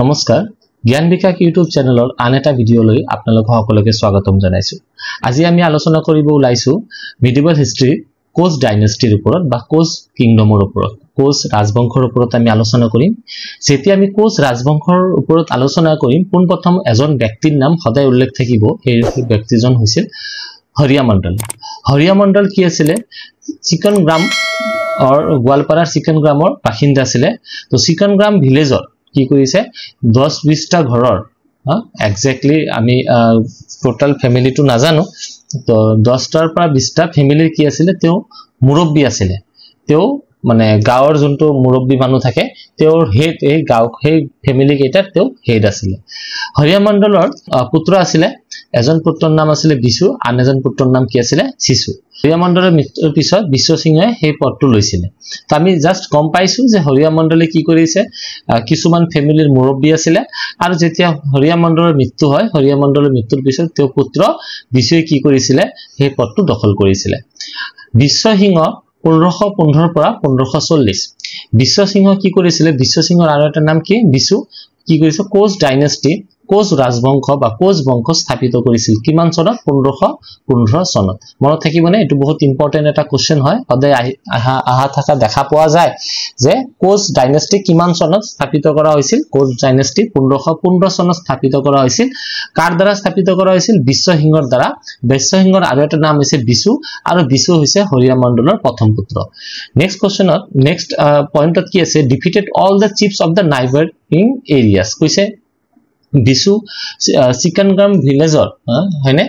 নমস্কাৰ জ্ঞান বিকাশ ইউটিউব চেনেলৰ আন এটা ভিডিঅলৈ আপোনালোক সকলোকে স্বাগতম জনাইছো। আজি আমি আলোচনা কৰিব ওলাইছো মিডিয়েভেল হিষ্ট্ৰি কোচ ডাইনেষ্টিৰ ওপৰত বা কোচ কিংডমৰ ওপৰত, কোচ ৰাজবংশৰ ওপৰত আমি আলোচনা কৰিম। যেতিয়া আমি কোচ ৰাজবংশৰ ওপৰত আলোচনা কৰিম, পোনপ্ৰথম এজন ব্যক্তিৰ নাম সদায় উল্লেখ থাকিব। এই ব্যক্তিজন হৈছিল হৰিয়া মণ্ডল। হৰিয়া মণ্ডল কি আছিল? চিকন গ্ৰাম গোৱালপাৰাৰ চিকন গ্ৰামৰ বাসিন্দা আছিল। তো চিকন গ্ৰাম ভিলেজৰ কি কৰিছে 10-20টা ঘৰৰ এক্স্যাক্টলি আমি টোটাল ফ্যামিলিটো নাজানো, তো 10টাৰ পৰা 20টা ফ্যামিলিৰ কি আছিল তেও মুৰব্বী আছিল। তেও মানে গাঁৱৰ যোনটো মুৰব্বী মানুহ থাকে তেওঁৰ হেড, এই গাঁও সেই ফ্যামিলি কেইটাৰ তেও হেড আছিল। হৰিয়া মণ্ডলৰ পুত্ৰ আছিল, এজন পুত্ৰৰ নাম আছিল বিশু, আন এজন পুত্ৰৰ নাম কি আছিল শিশু। হৰিয়া মণ্ডলৰ মৃত্যুৰ পিছত বিশ্ব সিংহে সেই পদটো লৈছিল। তো আমি জাস্ট গম পাইছো যে হৰিয়া মণ্ডলে কি কৰিছে, কিছুমান ফ্যামিলিৰ মুৰব্বী আছিল, আৰু যেতিয়া হৰিয়া মণ্ডলৰ মৃত্যু হয়, হৰিয়া মণ্ডলৰ মৃত্যুৰ পিছত তেওঁ পুত্ৰ বিশুৱে কি কৰিছিল, সেই পদটো দখল কৰিছিল। বিশ্ব সিংহ 1515 পৰা 1540। বিশ্ব সিংহ কি কৰিছিল? বিশ্ব সিংহৰ আৰু এটা নাম কি বিশু কি কৰিছে কোচ ডাইনেষ্টি, কোচ ৰাজবংশ বা কোচ বংশ স্থাপিত কৰিছিল। কিমান চনত? 1515 চনত। মনত থাকিবনে? এটো বহুত ইম্পৰ্টেন্ট এটা কোশ্চেন হয়, সদায় আহা থাকা দেখা পোৱা যায় যে কোচ ডাইনেষ্টি কিমান চনত স্থাপিত কৰা হৈছিল। কোচ ডাইনেষ্টি 1515 চনত স্থাপিত কৰা হৈছিল। কাৰ দ্বাৰা স্থাপিত কৰা হৈছিল? বিশ্ব সিংহৰ দ্বাৰা। বিশ্ব সিংহৰ আৰু এটা নাম হৈছে বিশু, আৰু বিশু হৈছে হৰিয়া মণ্ডলৰ প্ৰথম পুত্ৰ। নেক্সট কোশ্চেনত, নেক্সট পইণ্টত কি আছে? Defeated all the chiefs of the neighbouring areas. কৈছে বিশু চিকনগ্ৰাম ভিলেজৰ হয়নে,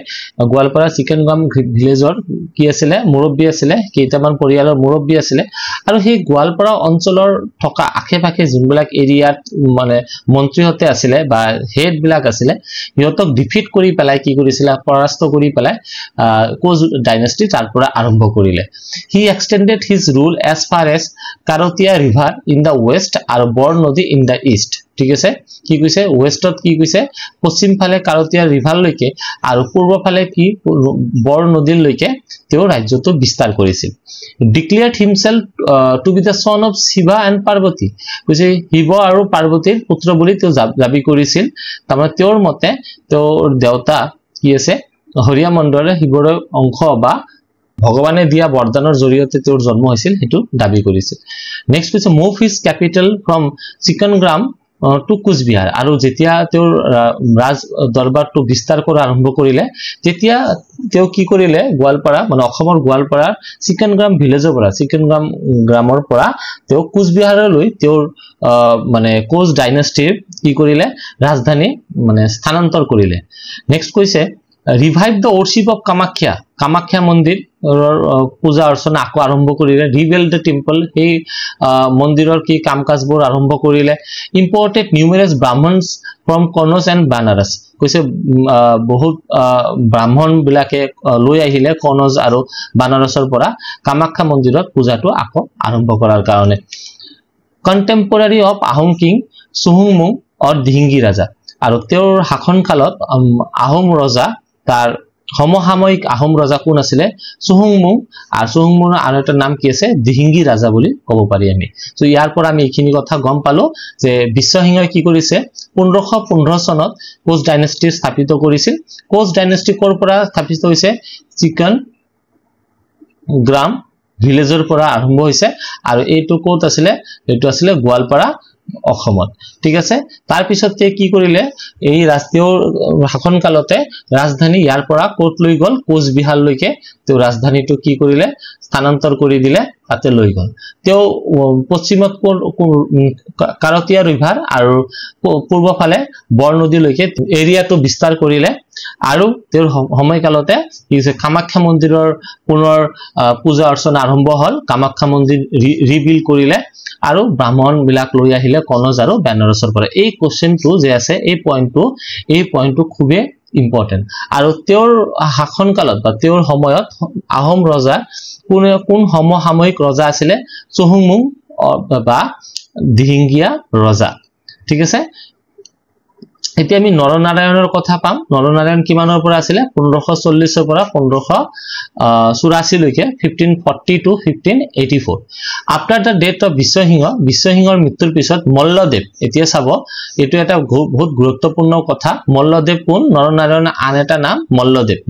গোৱালপাৰা চিকনগ্ৰাম ভিলেজৰ কি আছিল? মুৰব্বী আছিল, কেইটামান পৰিয়ালৰ মুৰব্বী আছিল। আৰু সেই গোৱালপাৰা অঞ্চলৰ থকা আশে-পাশে যোনবিলাক এৰিয়াত মানে মন্ত্ৰীহতে আছিল বা হেড বিলাক আছিল, সিহঁতক ডিফিট কৰি পেলাই কি কৰিছিল? পৰাস্ত কৰি পেলাই কোচ ডাইনেষ্টি তাৰ পৰা আৰম্ভ কৰিলে। He extended his rule as far as Karatoya river in the west আৰু বৰ নদী ইন দা ইষ্ট। ঠিক আছে, কি কৈছে? ৱেষ্টত কি কৈছে? পশ্চিম ফালে কাৰতিয়া ৰিভাৰলৈকে আৰু পূৰ্ব ফালে কি বৰ নদীলৈকে তেওঁ ৰাজ্যটো বিস্তাৰ কৰিছিল। Declared himself to be the son of Shiva and Parvati. কৈছে শিৱ আৰু পাৰ্বতীৰ পুত্ৰ বুলি তেওঁ দাবী কৰিছিল। তাৰমানে তেওঁৰ মতে তেওঁৰ দেউতা কি আছে? হৰিয়া মণ্ডলে শিৱৰ অংশ বা ভগৱানে দিয়া বৰদানৰ জৰিয়তে তেওঁৰ জন্ম হৈছিল, সেইটো দাবী কৰিছিল। নেক্সট কৈছে move his capital from Chikangram to Cooch Behar. আৰু যেতিয়া তেওঁৰ ৰাজ দৰবাৰটো বিস্তাৰ কৰা আৰম্ভ কৰিলে, তেতিয়া তেওঁ কি কৰিলে? গোৱালপাৰা মানে অসমৰ গোৱালপাৰাৰ চিকনগ্ৰাম ভিলেজৰ পৰা, চিকনগ্ৰাম গ্ৰামৰ পৰা তেওঁ কোচবিহাৰলৈ তেওঁৰ মানে কোচ ডাইনেষ্টিৰ কি কৰিলে? ৰাজধানী মানে স্থানান্তৰ কৰিলে। নেক্সট কৈছে revive the worship of Kamakhya. Kamakhya মন্দিৰ পূজা অৰ্চনা আকৌ আৰম্ভ কৰিলে। ৰিবিল্ড দ্য টেম্পল, সেই মন্দিৰৰ কি কাম কাজবোৰ আৰম্ভ কৰিলে। Imported numerous Brahmins from Kannauj and Banaras. কৈছে বহুত ব্ৰাহ্মণ বিলাকে লৈ আহিলে কনৌজ আৰু বানাৰসৰ পৰা কামাখ্যা মন্দিৰত পূজাটো আকৌ আৰম্ভ কৰাৰ কাৰণে। কণ্টেম্পৰাৰী অফ আহোম কিং চুহুংমুং অৰ দিহিংগী ৰাজা। আৰু তেওঁৰ শাসন কালত আহোম ৰজা, তাৰ সমসাময়িক আহোম ৰজা কোন আছিলে? চুহুংমুং। আৰু চুহুংমুঙৰ আৰু এটা নাম কি আছে? দিহিংগী ৰাজা বুলি ক'ব পাৰি আমি। তো ইয়াৰ পৰা আমি এইখিনি কথা গম পালো যে বিশ্ব সিংহই কি কৰিছে? 1515 চনত কোচ ডাইনেষ্টি স্থাপিত কৰিছিল। কোচ ডাইনেষ্টি ক'ৰ পৰা স্থাপিত হৈছে? চিকন গ্ৰাম ভিলেজৰ পৰা আৰম্ভ হৈছে, আৰু এইটো ক'ত আছিলে? এইটো আছিলে গোৱালপাৰা, অসমত। ঠিক আছে, তাৰ পিছত কি কৰিলে? এই ৰাষ্ট্ৰীয় শাসন কালতে ৰাজধানী ইয়াৰ পৰা ক'ত লৈ গ'ল? কোচবিহাৰলৈকে তেওঁ ৰাজধানীটো কি কৰিলে? স্থানান্তৰ কৰি দিলে, তাতে লৈ গ'ল। তেওঁ পশ্চিমত কাৰতিয়া ৰিভাৰ আৰু পূৰ্ব ফালে বৰ নদীলৈকে এৰিয়াটো বিস্তাৰ কৰিলে। আৰু তেওঁৰ সময়কালতে কি হৈছে? কামাখ্যা মন্দিৰৰ পুনৰ পূজা অৰ্চনা আৰম্ভ হ'ল। কামাখ্যা মন্দিৰ ৰিবিল্ড কৰিলে আৰু ব্ৰাহ্মণ বিলাক লৈ আহিলে কনৌজ আৰু বেনাৰসৰ পৰা। এই কোশ্চেনটো যে আছে, এই পইণ্টটো খুবেই ইম্পৰ্টেন্ট। আৰু তেওঁৰ শাসন কালত বা তেওঁৰ সময়ত আহোম ৰজা কোন সমসাময়িক ৰজা আছিলে? চুহুংমুং বা দিহিংগীয়া ৰজা। ঠিক আছে, এতিয়া আমি নৰনাৰায়ণৰ কথা পাম নৰনাৰায়ণ কিমানৰ পৰা আছিল 1540 ৰ পৰা 1584 লৈকে 1540 to 1584 after the death of বিশ্বসিংহৰ মৃত্যুৰ পিছত মল্লদেৱ এতিয়া চাব এটো এটা বহুত গুৰুত্বপূৰ্ণ কথা মল্লদেৱ কোন নৰনাৰায়ণৰ আন এটা নাম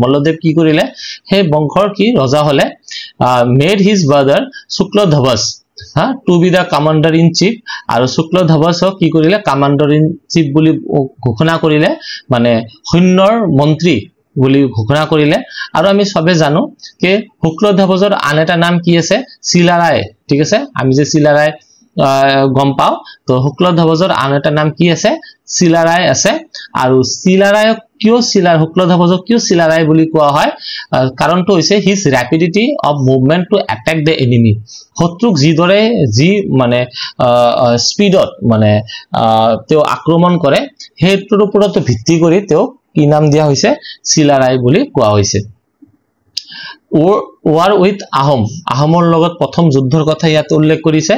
মল্লদেৱ কি কৰিলে হে বংশৰ কি ৰজা হলে made his brother Shuklaধ্বজ to be the commander in chief আৰু শুক্লধ্বজ কি কৰিলে কমান্ডাৰ ইন চিফ বুলি ঘোষণা কৰিলে মানে সৈন্যৰ মন্ত্ৰী বুলি ঘোষণা কৰিলে আৰু আমি সবে জানো যে শুক্লধ্বজৰ আন এটা নাম কি আছে শিলাৰায় ঠিক আছে আমি যে শিলাৰায় গম পাও তো শুক্লধ্বজৰ আন এটা নাম কি আছে শিলাৰায় আছে আৰু শিলাৰায় কিয় শুক্লধ্বজক কিয় শিলাৰায় বুলি কোৱা হয় কাৰণটো হৈছে his rapidity of movement to attack the enemy শত্ৰুক যিদৰে যি মানে স্পিডত মানে তেও আক্ৰমণ কৰে হেতৰ ওপৰত ভিত্তি কৰি তেও কি নাম দিয়া হৈছে শিলাৰায় বুলি কোৱা হৈছে war with ahomৰ লগত প্ৰথম যুদ্ধৰ কথা ইয়াত উল্লেখ কৰিছে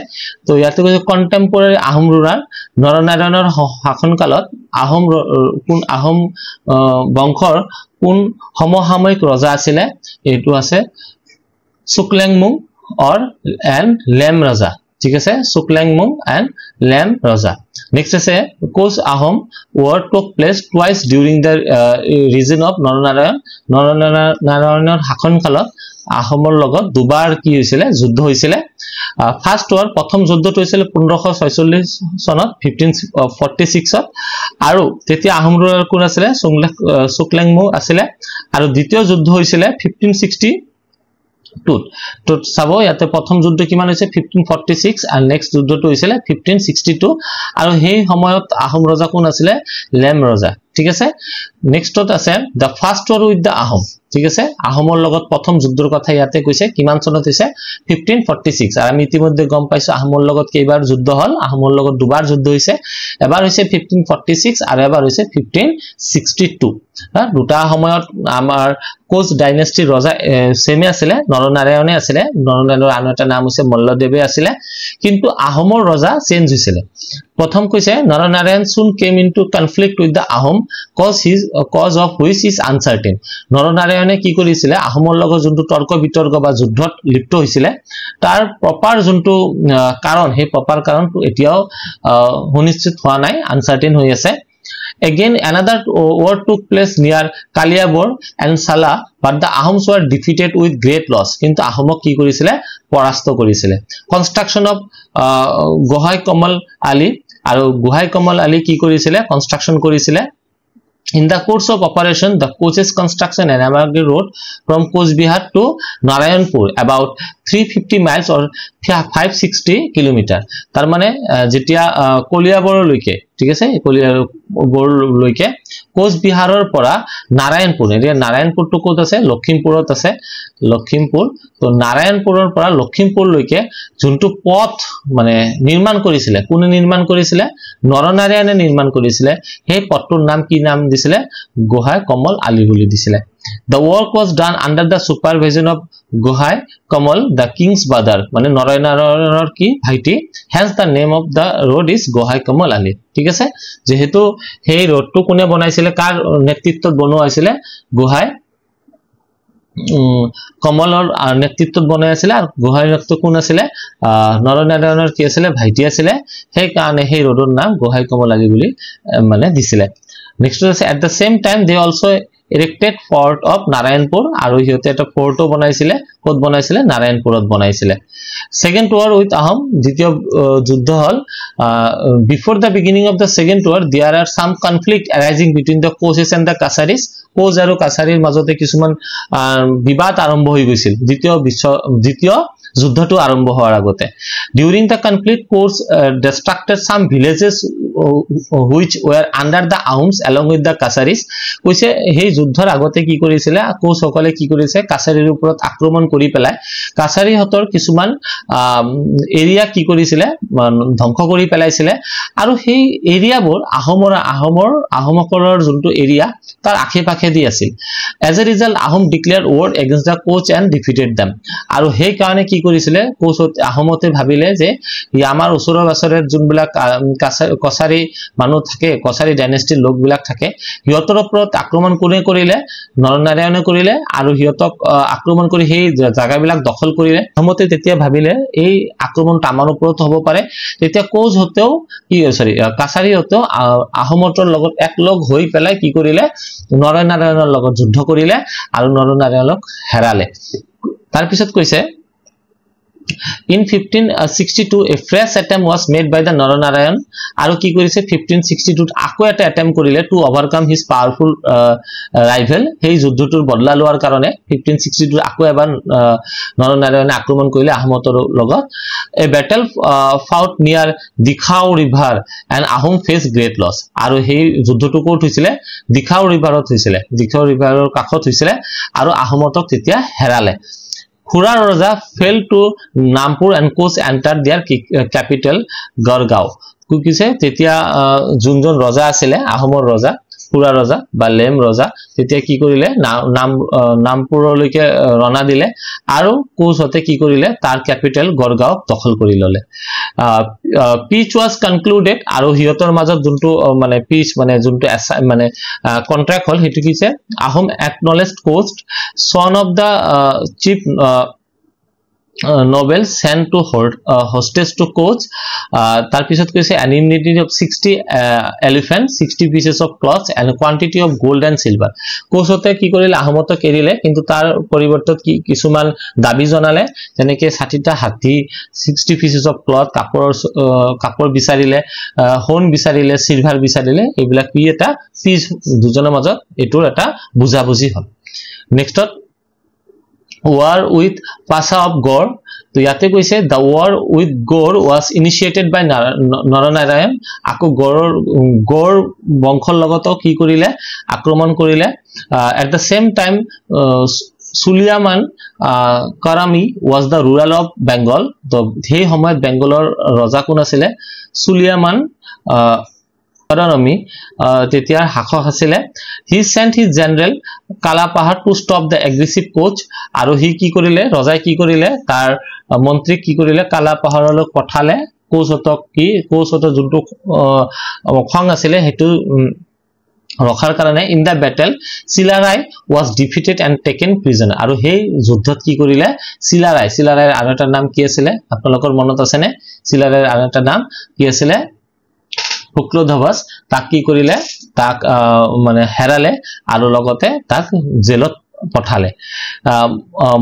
তো ইয়াতে কৈছে কন্টেম্পৰাৰী আহোম ৰুলাৰ নৰনাৰায়ণৰ শাসনকালত আহোম বংশৰ কোন সমসাময়িক ৰজা আছিল এটো আছে শুক্লেংমুং or and লেম ৰজা ঠিক আছে শুক্লেংমুং and লেম ৰজা next আছে Koch Ahom war took place twice during the reign of নৰনাৰায়ণৰ শাসনকালত আহোমৰ লগত দুবাৰ কি হৈছিল যুদ্ধ হৈছিল ফাৰ্স্ট ওয়াৰ প্ৰথম যুদ্ধটো হৈছিল 1546 সনত 1546 ত আৰু তেতিয়া আহোম ৰুলাৰ কোন আছিল শুক্লেংমুং আছিল আৰু দ্বিতীয় যুদ্ধ হৈছিল 1560 তো সাবো ইয়াতে প্ৰথম যুদ্ধ কিমান হৈছে 1546 আৰু নেক্সট যুদ্ধটো হৈছিল 1562 আৰু সেই সময়ত আহোম ৰজা কোন আছিল লেম ৰজা ঠিক আছে নেক্সটত আছে the first war with the Ahom ঠিক আছে আহোমৰ লগত প্ৰথম যুদ্ধৰ কথা ইয়াতে কৈছে কিমান চনত হৈছে 1546 আৰু আমি ইতিমধ্যে গম পাইছো আহোমৰ লগত কেইবাৰ যুদ্ধ হল আহোমৰ লগত দুবাৰ যুদ্ধ হৈছে এবাৰ হৈছে 1546 আৰু এবাৰ হৈছে 1562 দুটা সময়ত আমাৰ কোচ ডাইনেষ্টি ৰজা সেমে আছিল নৰনাৰায়ণে আছিল নৰনাৰায়ণৰ আন এটা নাম হৈছে মল্লদেৱে আছিল কিন্তু আহোমৰ ৰজা চেঞ্জ হৈছিল প্ৰথম কৈছে Naranarayan soon came into conflict with the ahom cause of which is uncertain নৰনাৰায়ণে কি কৰিছিল আহোমৰ লগত যোনটো তৰ্ক বিতৰ্ক বা যুদ্ধত লিপ্ত হৈছিল তাৰ প্ৰপাৰ যোনটো কাৰণ হে প্ৰপাৰ কাৰণটো এতিয়াও সুনিশ্চিত হোৱা নাই আনসাৰ্টেন হৈ আছে Again, another war took place near Kaliabor and Sala, but the Ahoms were defeated with great loss. Kintu Ahomok ki korisile porasto korisile. Construction of Gohai Kamal Ali, aru Gohai Kamal Ali ki korisile construction korisile. In the course of operation, the coaches construction and Amagri road from Coach Bihar to Narayanpur about 350 miles or 560 kilometer. Tar mane jetia Koliabor loike, ঠিক আছে Koliabor loike Coach Biharor pora Narayanpur. Eria Narayanpur to kot ase Lakhimpurot ase Lakhimpur. তো নাৰায়ণপুৰৰ পৰা লখিমপুৰ লৈকে যোনটো পথ মানে নিৰ্মাণ কৰিছিল কোনে নিৰ্মাণ কৰিছিল নৰনাৰায়ণে নিৰ্মাণ কৰিছিল সেই পথটোৰ নাম কি নাম দিছিল গোহাই কমল আলী বুলি দিছিল The work was done under the supervision of Gohai Kamal, the king's brother. মানে নৰনাৰায়ণৰ কি ভাইটি hence the name of the road is Gohai Kamal Ali. ঠিক আছে যেহেতু সেই ৰোডটো কোনে বনাইছিল কাৰ নেতৃত্বত বনোৱা হৈছিল গোহাই কমলৰ নেতৃত্বত বনাই আছিল আৰু গোহাই নেতৃত্ব কোন আছিল নৰনাৰায়ণৰ কি আছিল ভাইটি আছিল সেই কাৰণে সেই ৰোডৰ নাম গোহাই কমল আলী বুলি মানে দিছিল নেক্সট আছে at the same time they also erected fort of Narayanpur আৰু হিতে এটা ফৰ্টো বনাইছিল কত বনাইছিল নাৰায়ণপুৰত বনাইছিল second war with Ahom দ্বিতীয় যুদ্ধ হল before the beginning of the second war there are some conflict arising between the Koches and the Kasaris Koch আৰু কাছাৰীৰ মাজতে কিছুমান বিবাদ আৰম্ভ হৈ গৈছিল দ্বিতীয় যুদ্ধটো আৰম্ভ হোৱাৰ আগতে during the conflict Koch destructed some villages which were under the Ahoms along with the Kasaris কৈছে সেই যুদ্ধৰ আগতে কি কৰিছিল কোচ সকলে কি কৰিছে কাছাৰীৰ ওপৰত আক্ৰমণ কৰি পেলাই কাছাৰী হতৰ কিছুমান এৰিয়া কি কৰিছিল ধ্বংস কৰি পেলাইছিল আৰু সেই এৰিয়াবোৰ আহোমসকলৰ যোনটো এৰিয়া তাৰ আখেপাখে দি আছিল as a result Ahom declared war against the Koch and defeated them আৰু সেই কাৰণে কি কৰিছিল কোচ আহোমতে ভাবিলে যে আমাৰ ওচৰৰ আছৰৰ যোনবিলাক কছাৰী মানুহ থাকে কছাৰী ডাইনেষ্টিৰ লোকবিলাক থাকে হিয়তৰ ওপৰত আক্ৰমণ কৰিলে নৰনাৰায়ণে কৰিলে আৰু হিয়তক আক্ৰমণ কৰি সেই জায়গাবিলাক দখল কৰিলে আহোমতে তেতিয়া ভাবিলে এই আক্ৰমণ আমাৰ ওপৰত হ'ব পাৰে তেতিয়া কোচ হতেও কি সৰি কাছাৰী হতেও আহোমৰ লগত একলগ হৈ পেলাই কি কৰিলে নৰনাৰায়ণৰ লগত যুদ্ধ কৰিলে আৰু নৰনাৰায়ণক হেৰালে তাৰ পিছত কৈছে In 1562, a fresh attempt was made by the Naranarayan. Aru ki korise 1562 ako eta attempt korile to overcome his powerful rival. Hei juddhotur bodla loar karone 1562 ako ebar Naranarayan akromon korile Ahmotor logot. A battle fought near Dikhao River and Ahom faced great loss. Aru hei juddhotu kot hoisile Dikhao River ot hoisile. Dikhao River or kakhot hoisile aru Ahomotok tetia herale. Khura Raja fell to Nampur and coast entered their capital Gargaon. Kukise tetia junjon raja asile Ahomor raja Khura Raja ba Lem Raja tetia ki korile Nampuroloike rona dile aru coast hote ki korile tar capital Gargaon dokhol kori lole. Peace was concluded aru hiyotor major juntu mane peace mane juntu mane contract hol hetu kise Ahom acknowledged coast son of the chief nobles sent to hostage to coach tar pisot koise an indemnity of 60 elephants 60 pieces of cloth and a quantity of gold and silver coach hote ki korile Ahomoto kerile kintu tar poribortot ki kisuman dabi jonale jeneke 60 ta hathi 60 pieces of cloth kapor bisarile horn bisarile silver bisarile ebilak ki eta peace dujoner majot etur eta buja buji hol next war with Pasha of Gaur. So yate koise the war with Gaur was initiated by Naranarayan. Ako Gaur bongkhor logoto ki korile akromon korile at the same time Suliaman Karami was the ruler of Bengal. So he homoyat Bengalor raja kun asile Suliaman Karami tetia hakok asile. He sent his general Kalapahar to stop the aggressive coach aru hi ki korile rajai ki korile tar মন্ত্রী কি করিলে কালাপাহাৰলৈ পঠালে কোচহতক কি কোচহত যোনটো খং আছিল হেতু ৰখাৰ কাৰণে in the battle Chilarai was defeated and taken prisoner আৰু সেই যুদ্ধত কি কৰিলে সিলাৰাইৰ আৰু এটা নাম কি আছিল আপোনালোকৰ মনত আছে নে সিলাৰাইৰ আৰু এটা নাম কি আছিল হুক্লধবস তাক কি কৰিলে তাক মানে হেৰালে আৰু লগতে তাক জেলত পঠালে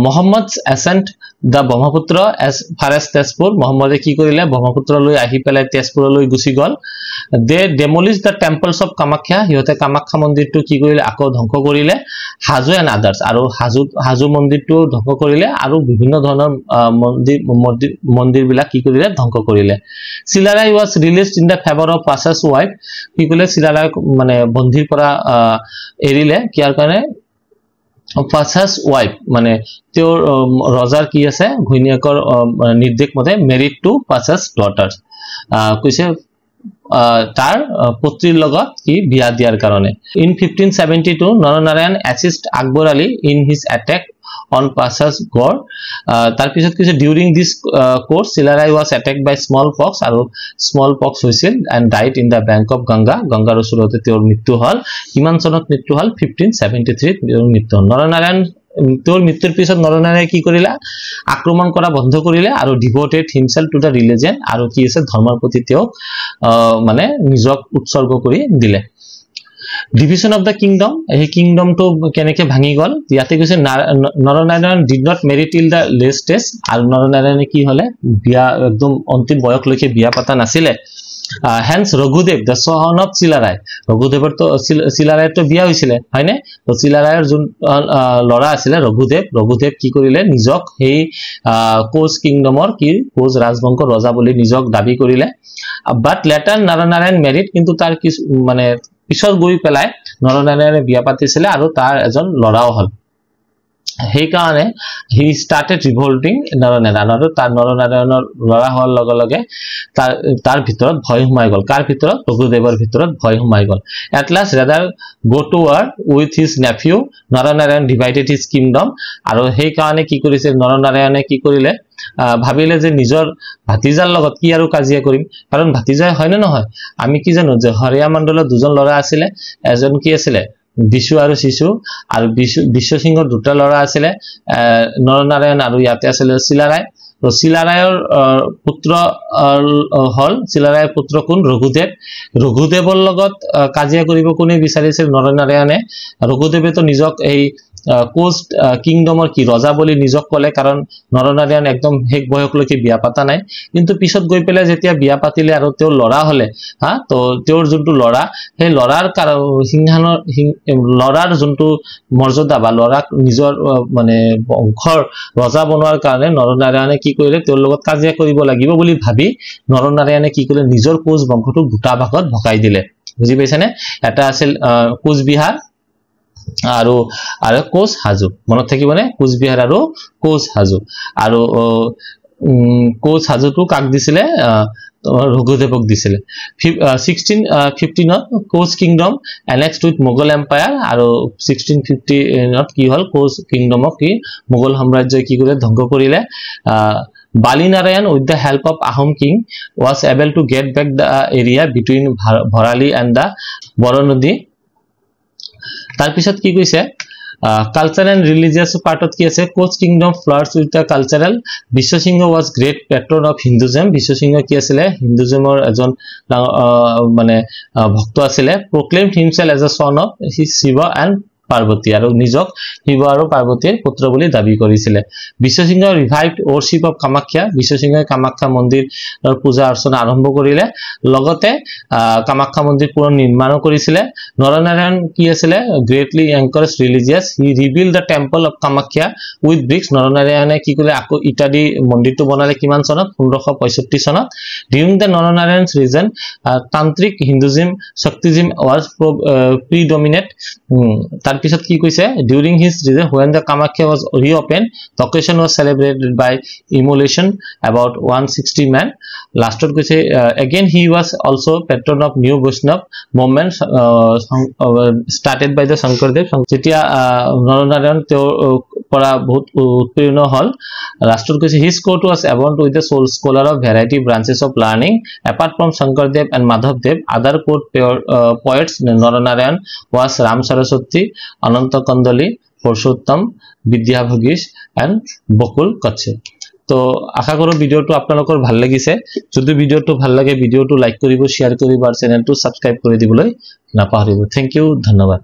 Muhammad ascent the Brahmaputra as far as Tezpur Muhammad ki korile Brahmaputra loi ahi pelai Tezpur loi gusi gol they demolished the temples of Kamakhya hiyote Kamakhya mondir tu ki korile ako dhongko korile Hazu and others aru Hazu mondir tu dhongko korile aru bibhinno dhonor mondir bilak ki korile dhongko korile Silarai was released in the favor of Pasha's wife ki korile Silarai mane bondhir pora erile kiar karone Pasha's wife মানে তেওঁৰ ৰজাৰ কি আছে ঘৈনিয়াকৰ নিৰ্দেশ মতে married to Pasha's daughters কৈছে তাৰ পুত্ৰীৰ লগত কি বিয়া দিয়াৰ কাৰণে in 1572 Naranarayan assist Akbar Ali in his attack on Pasha's Gaur tar pisot kise during this course Silarai was attacked by smallpox aru smallpox hoisil and died in the bank of Gangar osorote tor mrityu hol kiman sonot mrityu hol 1573 tor mrityu Naranarayan tor mrityur pisot Naranarayan ki korila akromon kora bondho korile aru devoted himself to the religion aru ki ase dharmar proti teo mane nijok utsorgo kori dile Division of the kingdom a kingdom to keneke bhangi gol yate koise Naranarayan did not marry till the last stage aru Naranarayan ki hole biya ekdom antim boyok loike biya pata nasile hence Raghudev the son of Silarai Raghudever to Silarai to biya hoisile hoine to Silaraier jun lora asile Raghudev ki korile nijok hei Koch kingdomor ki Koch rajbongshor raja boli nijok dabi korile but later Naranarayan married kintu tar ki mane পিছৰ গৈ পেলাই নৰনাৰায়ণে বিয়া পাতিছিলে আৰু তাৰ এজন লৰাও হল সেই কাৰণে হি started revolting নৰনাৰায়ণ আৰু তাৰ নৰনাৰায়ণৰ লৰা হোৱাৰ লগে লগে তাৰ ভিতৰত ভয় সোমাই গল কাৰ ভিতৰত ৰঘুদেৱৰ ভিতৰত ভয় সোমাই গল at last rather go to war with his nephew Naranarayan divided his kingdom আৰু সেই কাৰণে কি কৰিছিল নৰনাৰায়ণে কি কৰিলে ভাবিলে যে নিজৰ ভাতিজাৰ লগত কি আৰু কাজিয়া কৰিম কাৰণ ভাতিজা হয় না নহয় আমি কি জানো যে হৰিয়া মণ্ডলৰ দুজন লৰা আছিল এজন কি আছিল বিশু আৰু শিশু আৰু বিশ্ব সিংহৰ দুটা লৰা আছিল নৰনাৰায়ণ আৰু ইয়াতে আছিল চিলাৰায় তো চিলাৰায়ৰ পুত্ৰ হল চিলাৰায়ৰ পুত্ৰ কোন ৰঘুদেৱৰ লগত কাজিয়া কৰিব কোনে বিচাৰিছিল নৰনাৰায়ণে ৰঘুদেৱে তো নিজক এই কোচ কিংডমৰ কি ৰজা বুলি নিজক কলে কাৰণ নৰনাৰায়ণ একদম হেক বয়কলৈকে বিয়া পাতা নাই কিন্তু পিছত গৈ পেলে যেতিয়া বিয়া পাতিলে আৰু তেওঁ লৰা হলে হা তো তেওঁৰ যোনটো লৰা সেই লৰাৰ সিংহানৰ লৰাৰ যোনটো মৰ্যাদা বা লৰাক নিজৰ মানে বংশৰ ৰজা বনোৱাৰ কাৰণে নৰনাৰায়ণে কি কৰিলে তেওঁৰ লগত কাজিয়া কৰিব লাগিব বুলি ভাবি নৰনাৰায়ণে কি কৰিলে নিজৰ কোচ বংশটোক দুটা ভাগত ভগাই দিলে বুজি পাইছানে এটা আছিল কোচবিহাৰ আৰু কোচ হাজো মনত থাকিবনে কোচবিহাৰ আৰু কোচ হাজো আৰু কোচ হাজোটো কাক দিছিলে ৰঘুদেৱক দিছিলে 1615 Koch kingdom annexed with Mughal empire আৰু 1650 কি হল কোচ কিংডমক কি মুঘল সাম্ৰাজ্যই কি কৰিলে ধ্বংস কৰিলে Balinarayan with the help of Ahom king was able to get back the area between Bharali and the Boronadi তাৰ পিছত কি কৈছে cultural and religious part of কি আছে Koch kingdom flourished with the cultural Biswa Singha was great patron of Hinduism Biswa Singha কি আছিল হিন্দুজমৰ এজন মানে ভক্ত আছিল proclaimed himself as a son of Shiva and Parvati আৰু নিজক শিৱ আৰু পাৰ্বতীৰ পুত্ৰ বুলি দাবী কৰিছিল বিশ্ব সিংহ ৰিভাইভড worship of Kamakhya বিশ্ব সিংহই কামাখ্যা মন্দিৰৰ পূজা অৰ্চনা আৰম্ভ কৰিলে লগতে কামাখ্যা মন্দিৰ পুনৰ নিৰ্মাণ কৰিছিল নৰনাৰায়ণ কি আছিল greatly encouraged religious he rebuilt the temple of Kamakhya with bricks নৰনাৰায়ণে কি কৰিলে আকৌ ইটা দি মন্দিৰটো বনালে কিমান চনত 1565 চনত during the Naranayan's reign tantric Hinduism Shaktism was predominant তাৰ পিছত কি কৈছে during his reign when the Kamakhya was reopened the occasion was celebrated by immolation about 160 men lastত কৈছে again he was also patron of new Vaishnav movement started by the Shankardev যেতিয়া নৰনাৰায়ণ তেওঁৰ পৰা বহুত উৎপীড়ন হল lastত কৈছে his court was abounded with the soul scholar of variety branches of learning apart from Shankardev and Madhavdev other court poets Naranayan was Ram Saraswati Ananta Kandali Purushottam Vidyabhagis and Bakul Kache তো আশা কৰো ভিডিওটো আপোনালোকৰ ভাল লাগিছে যদি ভিডিওটো ভাল লাগে ভিডিওটো লাইক কৰিব শেয়াৰ কৰিব আৰু চেনেলটো সাবস্ক্ৰাইব কৰি দিবলৈ নাপাহৰিব থ্যাংক ইউ ধন্যবাদ